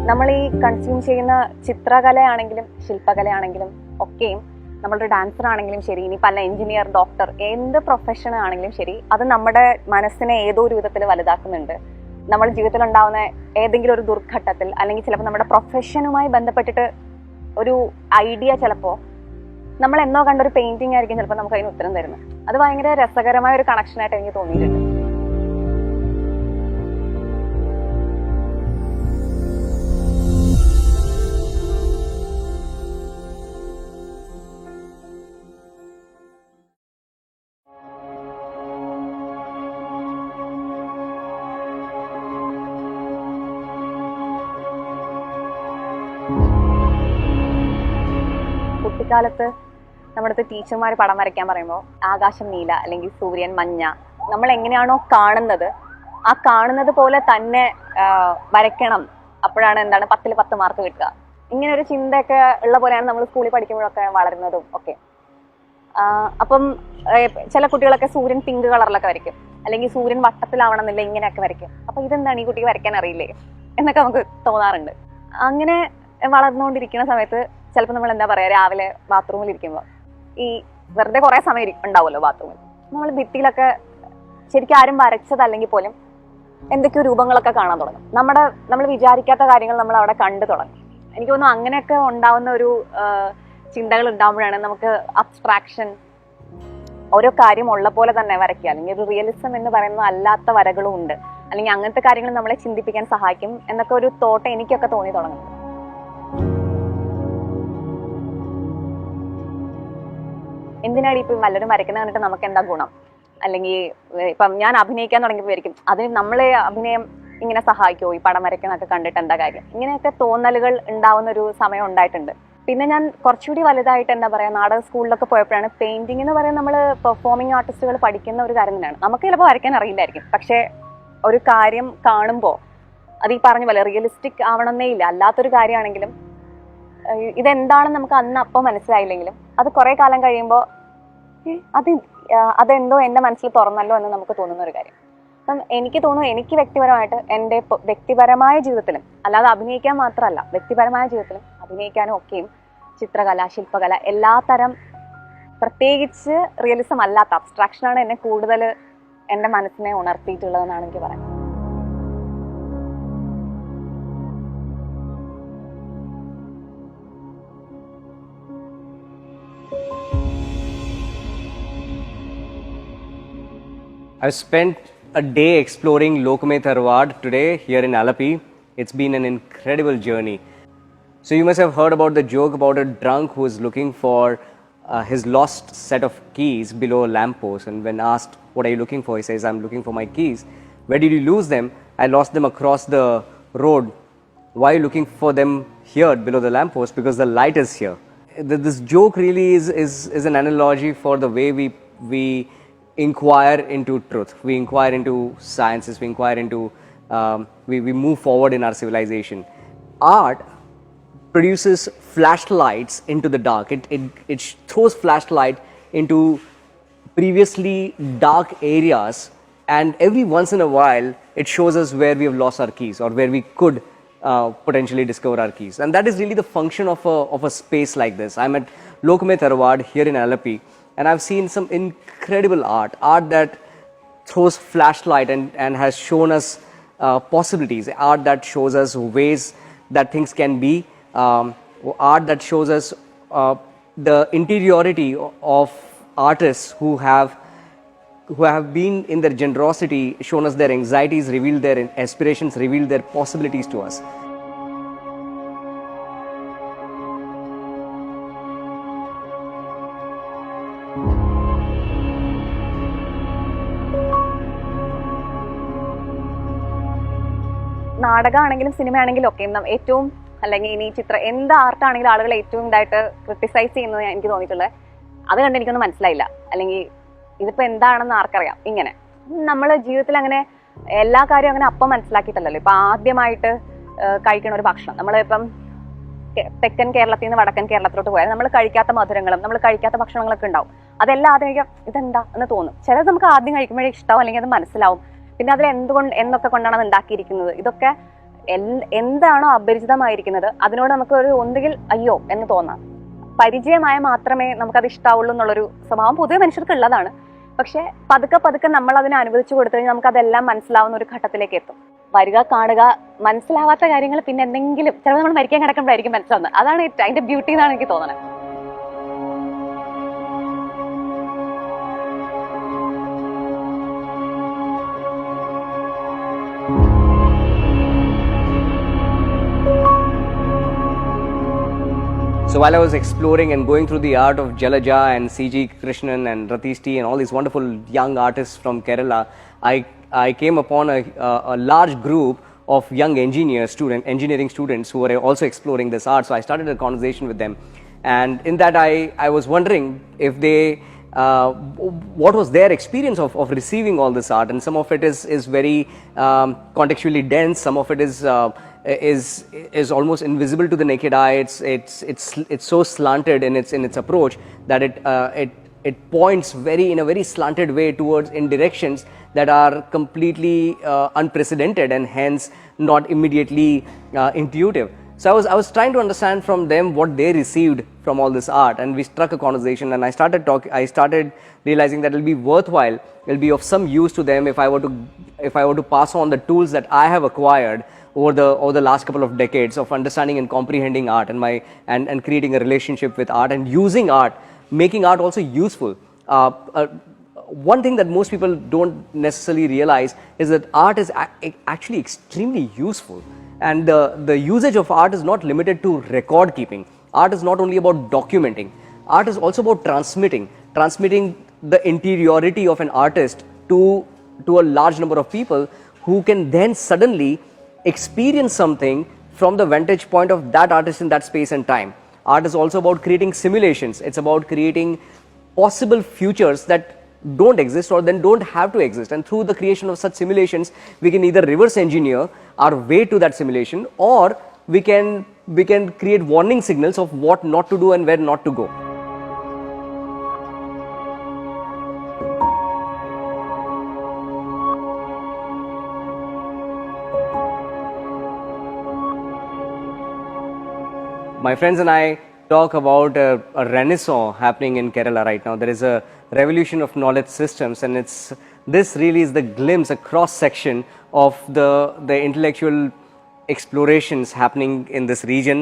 നമ്മൾ ഈ കൺസ്യൂം ചെയ്യുന്ന ചിത്രകലയാണെങ്കിലും ശില്പകലയാണെങ്കിലും ഒക്കെയും നമ്മളൊരു ഡാൻസർ ആണെങ്കിലും ശരി, ഇനി പല എഞ്ചിനീയർ, ഡോക്ടർ, എന്ത് പ്രൊഫഷൻ ആണെങ്കിലും ശരി, അത് നമ്മുടെ മനസ്സിനെ ഏതോ ഒരു വിധത്തിൽ വലുതാക്കുന്നുണ്ട്. നമ്മുടെ ജീവിതത്തിൽ ഉണ്ടാവുന്ന ഏതെങ്കിലും ഒരു ദുർഘട്ടത്തിൽ അല്ലെങ്കിൽ ചിലപ്പോൾ നമ്മുടെ പ്രൊഫഷനുമായി ബന്ധപ്പെട്ടിട്ട് ഒരു ഐഡിയ ചിലപ്പോൾ നമ്മൾ എന്നോ കണ്ടൊരു പെയിന്റിംഗ് ആയിരിക്കും ചിലപ്പോൾ നമുക്ക് അതിന് ഉത്തരം തരുന്നത്. അത് ഭയങ്കര രസകരമായ ഒരു കണക്ഷനായിട്ട് എനിക്ക് തോന്നിയിട്ടുണ്ട്. കുട്ടിക്കാലത്ത് നമ്മുടെ അടുത്ത് ടീച്ചർമാർ പടം വരയ്ക്കാൻ പറയുമ്പോൾ ആകാശം നീല അല്ലെങ്കിൽ സൂര്യൻ മഞ്ഞ, നമ്മൾ എങ്ങനെയാണോ കാണുന്നത് ആ കാണുന്നത് പോലെ തന്നെ വരയ്ക്കണം, അപ്പോഴാണ് 10ൽ 10 മാർക്ക് കിട്ടുക. ഇങ്ങനെ ഒരു ചിന്തയൊക്കെ ഉള്ള പോലെയാണ് നമ്മൾ സ്കൂളിൽ പഠിക്കുമ്പോഴൊക്കെ വളരുന്നതും ഒക്കെ. അപ്പം ചില കുട്ടികളൊക്കെ സൂര്യൻ പിങ്ക് കളറിലൊക്കെ വരയ്ക്കും, അല്ലെങ്കിൽ സൂര്യൻ വട്ടത്തിലാവണം എന്നില്ല, ഇങ്ങനെയൊക്കെ വരയ്ക്കും. അപ്പൊ ഇതെന്താണ്, ഈ കുട്ടിക്ക് വരയ്ക്കാൻ അറിയില്ലേ എന്നൊക്കെ നമുക്ക് തോന്നാറുണ്ട്. അങ്ങനെ വളർന്നുകൊണ്ടിരിക്കുന്ന സമയത്ത് ചിലപ്പോൾ നമ്മൾ എന്താ പറയുക, രാവിലെ ബാത്റൂമിൽ ഇരിക്കുമ്പോൾ ഈ വെറുതെ കുറേ സമയം ഉണ്ടാവുമല്ലോ ബാത്റൂമിൽ, നമ്മൾ ഭിത്തിയിലൊക്കെ ശരിക്കും ആരും വരച്ചതല്ലെങ്കിൽ പോലും എന്തൊക്കെയോ രൂപങ്ങളൊക്കെ കാണാൻ തുടങ്ങും. നമ്മൾ വിചാരിക്കാത്ത കാര്യങ്ങൾ നമ്മൾ അവിടെ കണ്ടു തുടങ്ങും. എനിക്ക് തോന്നുന്നു അങ്ങനെയൊക്കെ ഉണ്ടാവുന്ന ഒരു ചിന്തകൾ ഉണ്ടാകുമ്പോഴാണ് നമുക്ക് അബ്സ്ട്രാക്ഷൻ, ഓരോ കാര്യം ഉള്ള പോലെ തന്നെ വരയ്ക്കുക, അല്ലെങ്കിൽ ഒരു റിയലിസം എന്ന് പറയുന്ന അല്ലാത്ത വരകളും ഉണ്ട്, അല്ലെങ്കിൽ അങ്ങനത്തെ കാര്യങ്ങൾ നമ്മളെ ചിന്തിപ്പിക്കാൻ സഹായിക്കും എന്നൊക്കെ ഒരു തോട്ട് എനിക്കൊക്കെ തോന്നി തുടങ്ങുന്നത്. എന്തിനാണ് ഇപ്പം വല്ലവരും വരയ്ക്കുന്ന കണ്ടിട്ട് നമുക്ക് എന്താ ഗുണം, അല്ലെങ്കിൽ ഇപ്പം ഞാൻ അഭിനയിക്കാൻ തുടങ്ങിയപ്പോഴായിരിക്കും അതിന് നമ്മളെ അഭിനയം ഇങ്ങനെ സഹായിക്കുമോ, ഈ പടം വരയ്ക്കുന്നതൊക്കെ കണ്ടിട്ട് എന്താ കാര്യം, ഇങ്ങനെയൊക്കെ തോന്നലുകൾ ഉണ്ടാവുന്ന ഒരു സമയം ഉണ്ടായിട്ടുണ്ട്. പിന്നെ ഞാൻ കുറച്ചുകൂടി വലുതായിട്ട് എന്താ പറയുക, നാടക സ്കൂളിലൊക്കെ പോയപ്പോഴാണ് പെയിന്റിംഗ് എന്ന് പറയുന്നത് നമ്മൾ പെർഫോമിംഗ് ആർട്ടിസ്റ്റുകൾ പഠിക്കുന്ന ഒരു കാര്യം തന്നെയാണ്. നമുക്ക് ചിലപ്പോൾ വരയ്ക്കാൻ അറിയില്ലായിരിക്കും, പക്ഷേ ഒരു കാര്യം കാണുമ്പോൾ അത് ഈ പറഞ്ഞ പോലെ റിയലിസ്റ്റിക് ആവണമെന്നേ ഇല്ല, അല്ലാത്തൊരു കാര്യമാണെങ്കിലും ഇതെന്താണെന്ന് നമുക്ക് അപ്പം മനസ്സിലായില്ലെങ്കിലും അത് കുറെ കാലം കഴിയുമ്പോൾ അതെന്തോ എൻ്റെ മനസ്സിൽ തുറന്നല്ലോ എന്ന് നമുക്ക് തോന്നുന്ന ഒരു കാര്യം. അപ്പം എനിക്ക് തോന്നുന്നു, എനിക്ക് വ്യക്തിപരമായിട്ട് എൻ്റെ വ്യക്തിപരമായ ജീവിതത്തിലും, അല്ലാതെ അഭിനയിക്കാൻ മാത്രമല്ല, വ്യക്തിപരമായ ജീവിതത്തിലും അഭിനയിക്കാനും ഒക്കെയും ചിത്രകല, ശില്പകല, എല്ലാ തരം പ്രത്യേകിച്ച് റിയലിസം അല്ലാത്ത അബ്സ്ട്രാക്ഷനാണ് എന്നെ കൂടുതൽ എൻ്റെ മനസ്സിനെ ഉണർത്തിയിട്ടുള്ളതെന്നാണ് എനിക്ക് പറയുന്നത്. I've spent a day exploring Lokame Tharavadu today here in Alappuzha. It's been an incredible journey. So you must have heard about the joke about a drunk who is looking for his lost set of keys below a lamppost, and when asked, what are you looking for? He says, I'm looking for my keys. Where did you lose them? I lost them across the road. Why are you looking for them here below the lamppost? Because the light is here. This joke really is an analogy for the way we inquire into truth, we inquire into sciences, we inquire into we move forward in our civilization. Art produces flashlights into the dark. It throws flashlight into previously dark areas, and every once in a while it shows us where we have lost our keys or where we could potentially discover our keys. And that is really the function of a space like this. I'm at Lokame Tharavadu here in Alappuzha, and I've seen some incredible art that throws flashlight and has shown us possibilities, art that shows us ways that things can be, art that shows us the interiority of artists who have been in their generosity, shown us their anxieties, revealed their aspirations, revealed their possibilities to us. നാടകമാണെങ്കിലും സിനിമയാണെങ്കിലും ഒക്കെ ഏറ്റവും, അല്ലെങ്കിൽ ഇനി എന്ത് ആർട്ടാണെങ്കിലും ആളുകൾ ഏറ്റവും ഇതായിട്ട് criticise ചെയ്യുന്നത് എനിക്ക് തോന്നിയിട്ടുള്ളത്, അത് കണ്ട് എനിക്കൊന്നും മനസ്സിലായില്ല, അല്ലെങ്കിൽ ഇതിപ്പോൾ എന്താണെന്ന് ആർക്കറിയാം. ഇങ്ങനെ നമ്മൾ ജീവിതത്തിൽ അങ്ങനെ എല്ലാ കാര്യവും അങ്ങനെ അപ്പം മനസ്സിലാക്കിയിട്ടല്ലോ. ഇപ്പം ആദ്യമായിട്ട് കഴിക്കണ ഒരു ഭക്ഷണം, നമ്മളിപ്പം തെക്കൻ കേരളത്തിൽ നിന്ന് വടക്കൻ കേരളത്തിലോട്ട് പോയാൽ നമ്മൾ കഴിക്കാത്ത മധുരങ്ങളും നമ്മൾ കഴിക്കാത്ത ഭക്ഷണങ്ങളൊക്കെ ഉണ്ടാവും. അതെല്ലാം ആദ്യം ഇതെന്താ എന്ന് തോന്നും. ചിലത് നമുക്ക് ആദ്യം കഴിക്കുമ്പോഴേ ഇഷ്ടമാവും, അല്ലെങ്കിൽ അത് മനസ്സിലാവും. പിന്നെ അതിൽ എന്നൊക്കെ കൊണ്ടാണ് അത് ഉണ്ടാക്കിയിരിക്കുന്നത്, ഇതൊക്കെ എന്താണോ അപരിചിതമായിരിക്കുന്നത് അതിനോട് നമുക്ക് ഒരു ഒന്നുകിൽ അയ്യോ എന്ന് തോന്നാം. പരിചയമായ മാത്രമേ നമുക്കത് ഇഷ്ടാവുള്ളൂ എന്നുള്ളൊരു സ്വഭാവം പൊതുവെ മനുഷ്യർക്ക് ഉള്ളതാണ്. പക്ഷെ പതുക്കെ പതുക്കെ നമ്മൾ അതിനെ അനുവദിച്ചു കൊടുത്തു കഴിഞ്ഞാൽ നമുക്ക് അതെല്ലാം മനസ്സിലാവുന്ന ഒരു ഘട്ടത്തിലേക്ക് എത്തും. വരിക, കാണുക, മനസ്സിലാവാത്ത കാര്യങ്ങൾ പിന്നെ എന്തെങ്കിലും ചിലപ്പോൾ നമ്മൾ മരിക്കാൻ കിടക്കുമ്പോഴായിരിക്കും മനസ്സിലാവുന്നത്. അതാണ് അതിന്റെ ബ്യൂട്ടി എന്നാണ് എനിക്ക് തോന്നുന്നത്. So while I was exploring and going through the art of Jalaja and C.G. Krishnan and Rathisti and all these wonderful young artists from Kerala, I came upon a large group of young engineering students who were also exploring this art. So I started a conversation with them, and in that I was wondering if they what was their experience of receiving all this art. And some of it is very contextually dense, some of it is almost invisible to the naked eye. It's so slanted in its approach that it points in a very slanted way towards in directions that are completely unprecedented and hence not immediately intuitive. So I was trying to understand from them what they received from all this art, and we struck a conversation, and I started realizing that it'll be worthwhile, it'll be of some use to them if I were to pass on the tools that I have acquired over the last couple of decades of understanding and comprehending art and creating a relationship with art and using art, making art also useful. One thing that most people don't necessarily realize is that art is actually extremely useful, and the usage of art is not limited to record keeping. Art is not only about documenting, art is also about transmitting the interiority of an artist to a large number of people who can then suddenly experience something from the vantage point of that artist in that space and time. Art is also about creating simulations. It's about creating possible futures that don't exist or then don't have to exist, and through the creation of such simulations we can either reverse engineer our way to that simulation, or we can create warning signals of what not to do and where not to go. My friends and I talk about a renaissance happening in Kerala right now. There is a revolution of knowledge systems, and this really is the glimpse, a cross section of the intellectual explorations happening in this region.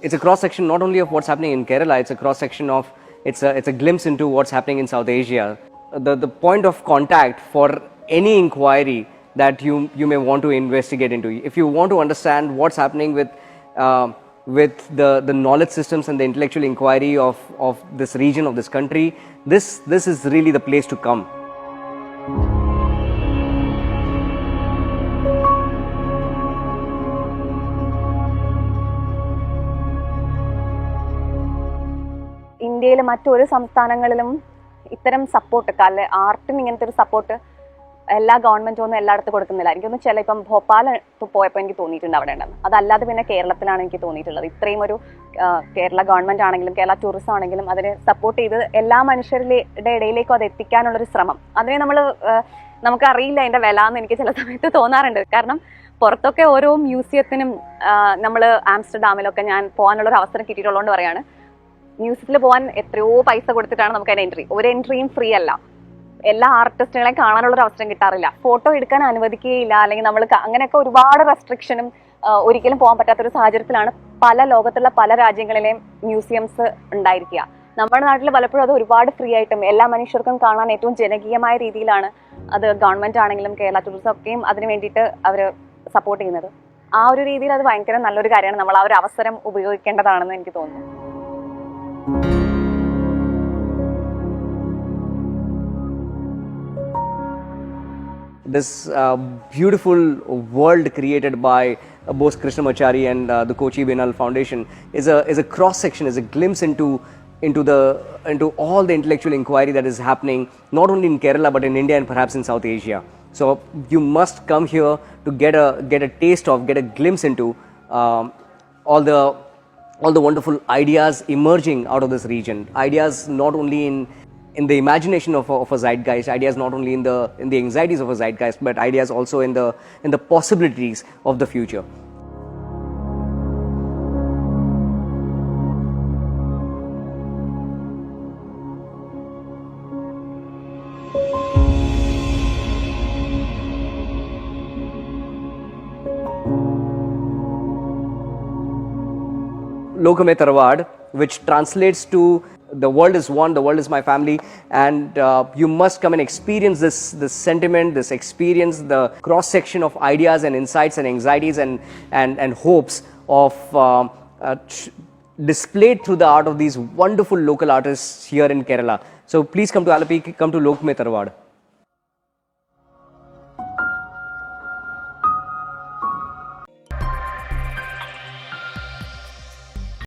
It's a cross section not only of what's happening in Kerala, it's a cross section of it's a glimpse into what's happening in South Asia. The point of contact for any inquiry that you may want to investigate into. If you want to understand what's happening with the knowledge systems and the intellectual inquiry of this region, of this country, this is really the place to come. ഇന്ത്യയിലെ മറ്റൊരു സംസ്ഥാനങ്ങളിലും ഇത്തരം support ആർട്ടിന് ഇങ്ങനത്തെ ഒരു support എല്ലാ ഗവൺമെന്റും ഒന്നും എല്ലായിടത്തും കൊടുക്കുന്നില്ല. എനിക്കൊന്നും ഇപ്പം ഭോപ്പാൽ പോയപ്പോൾ എനിക്ക് തോന്നിയിട്ടുണ്ട് അവിടെ ഉണ്ടെന്ന്. അതല്ലാതെ പിന്നെ കേരളത്തിലാണ് എനിക്ക് തോന്നിയിട്ടുള്ളത്. ഇത്രയും ഒരു കേരള ഗവൺമെന്റ് ആണെങ്കിലും കേരള ടൂറിസം ആണെങ്കിലും അതിനെ സപ്പോർട്ട് ചെയ്ത് എല്ലാ മനുഷ്യരുടെ ഇടയിലേക്കും അത് എത്തിക്കാനുള്ളൊരു ശ്രമം, അതിനെ നമുക്കറിയില്ല അതിന്റെ വില എന്ന് എനിക്ക് ചില സമയത്ത് തോന്നാറുണ്ട്. കാരണം പുറത്തൊക്കെ ഓരോ മ്യൂസിയത്തിനും നമ്മൾ ആംസ്റ്റർഡാമിലൊക്കെ ഞാൻ പോകാനുള്ളൊരു അവസരം കിട്ടിയിട്ടുള്ളതുകൊണ്ട് പറയാണ്, മ്യൂസിയത്തിൽ പോകാൻ എത്രയോ പൈസ കൊടുത്തിട്ടാണ് നമുക്ക് അതിന് എൻട്രി. ഒരു എൻട്രിയും ഫ്രീ അല്ല. എല്ലാ ആർട്ടിസ്റ്റുകളെയും കാണാനുള്ളൊരു അവസരം കിട്ടാറില്ല. ഫോട്ടോ എടുക്കാൻ അനുവദിക്കുകയില്ല, അല്ലെങ്കിൽ നമ്മൾ അങ്ങനെയൊക്കെ ഒരുപാട് റെസ്ട്രിക്ഷനും ഒരിക്കലും പോകാൻ പറ്റാത്തൊരു സാഹചര്യത്തിലാണ് ലോകത്തുള്ള പല രാജ്യങ്ങളിലെയും മ്യൂസിയംസ് ഉണ്ടായിരിക്കുക. നമ്മുടെ നാട്ടിൽ പലപ്പോഴും അത് ഒരുപാട് ഫ്രീ ആയിട്ടും എല്ലാ മനുഷ്യർക്കും കാണാൻ ഏറ്റവും ജനകീയമായ രീതിയിലാണ് അത് ഗവൺമെന്റ് ആണെങ്കിലും കേരള ടൂറിസം ഒക്കെയും അതിന് വേണ്ടിയിട്ട് അവർ സപ്പോർട്ട് ചെയ്യുന്നത്. ആ ഒരു രീതിയിൽ അത് ഭയങ്കര നല്ലൊരു കാര്യമാണ്. നമ്മൾ ആ ഒരു അവസരം ഉപയോഗിക്കേണ്ടതാണെന്ന് എനിക്ക് തോന്നുന്നു. This beautiful world created by both Krishnamachari and the Kochi Biennale Foundation is a cross section, is a glimpse into all the intellectual inquiry that is happening not only in Kerala but in India and perhaps in South Asia. So you must come here to get a taste of, get a glimpse into all the wonderful ideas emerging out of this region. Ideas not only in the imagination of a zeitgeist, ideas not only in the anxieties of a zeitgeist, but ideas also in the possibilities of the future. Lokame Tharavadu, which translates to the world is one, the world is my family, and you must come and experience this sentiment, this experience, the cross section of ideas and insights and anxieties and hopes of displayed through the art of these wonderful local artists here in Kerala. So please come to Alapi, come to Lokame Tharavadu.